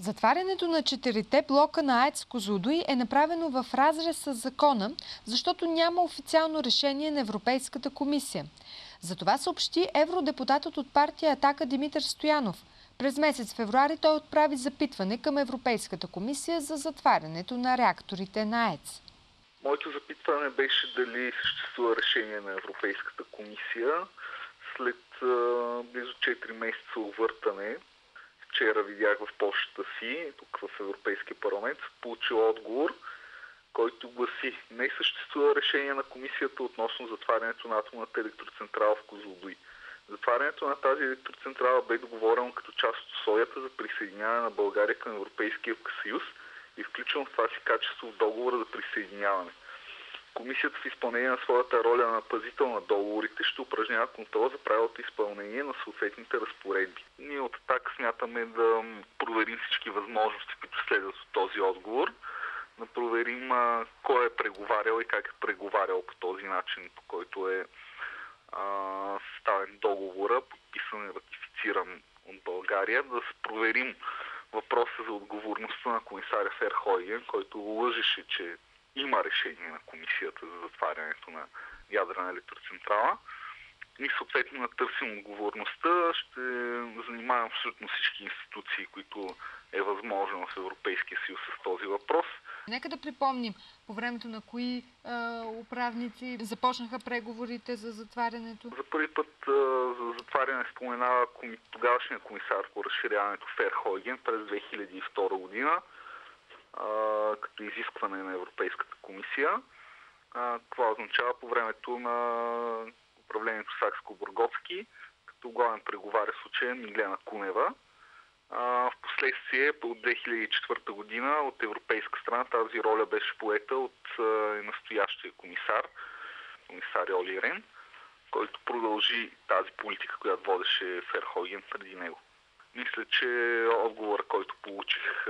Затварянето на 4-те блока на АЕЦ „Козлодуй“ е направено в разрез с закона, защото няма официално решение на Европейската комисия. За това съобщи евродепутатът от партия „Атака“ Димитър Стоянов. През месец февруари той отправи запитване към Европейската комисия за затварянето на реакторите на АЕЦ. Моето запитване беше дали съществува решение на Европейската комисия. След близо 4 месеца увъртане, вчера видях в почтата си, тук в Европейския парламент, получил отговор, който гласи: не съществува решение на комисията относно затварянето на атомната електроцентрала в Козлодуй. Затварянето на тази електроцентрала бе договорено като част от условията за присъединяване на България към Европейския съюз и включено в това си качество в договора за присъединяване. Комисията в изпълнение на своята роля на пазител на договорите ще упражнява контрол за правилното изпълнение на съответните разпоредби. Ние от „Атака“ смятаме да проверим всички възможности, които следват от този отговор, да проверим кой е преговарял и как е преговарял по този начин, по който е съставен договора, подписан и ратифициран от България, да проверим въпроса за отговорността на комисаря Ферхойген, който лъжеше, че има решение на комисията за затварянето на ядрена електроцентрала и съответно да търсим отговорността. Ще занимавам абсолютно всички институции, които е възможно в Европейския съюз с този въпрос. Нека да припомним по времето на кои управници започнаха преговорите за затварянето. За първи път за затваряне споменава тогавашния комисар по разширяването Ферхойген през 2002 година. Като изискване на Европейската комисия. Това означава по времето на управлението Сакскобургготски, като главен преговаря в случая Миглена Кунева. В последствие от 2004 година от европейска страна тази роля беше поета от настоящия комисар Оли Рен, който продължи тази политика, която водеше Ферхойген преди него. Мисля, че отговорът, който получих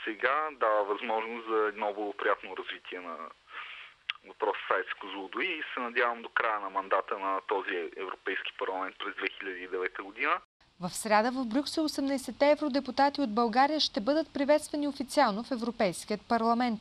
сега, дава възможност за едно благоприятно развитие на въпроса с АЕЦ „Козлодуй“ и се надявам до края на мандата на този Европейски парламент през 2009 година. В сряда в Брюксел 18-те евродепутати от България ще бъдат приветствани официално в Европейският парламент.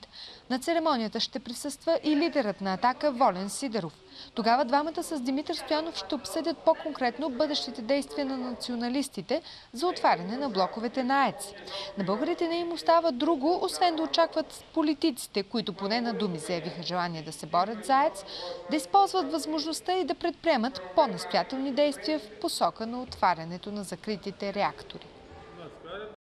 На церемонията ще присъства и лидерът на „Атака“ Волен Сидеров. Тогава двамата с Димитър Стоянов ще обсъдят по-конкретно бъдещите действия на националистите за отваряне на блоковете на АЕЦ. На българите не им остава друго, освен да очакват политиците, които поне на думи заявиха желание да се борят за АЕЦ, да използват възможността и да предприемат по-настоятелни действия в посока на отварянето на закритите реактори.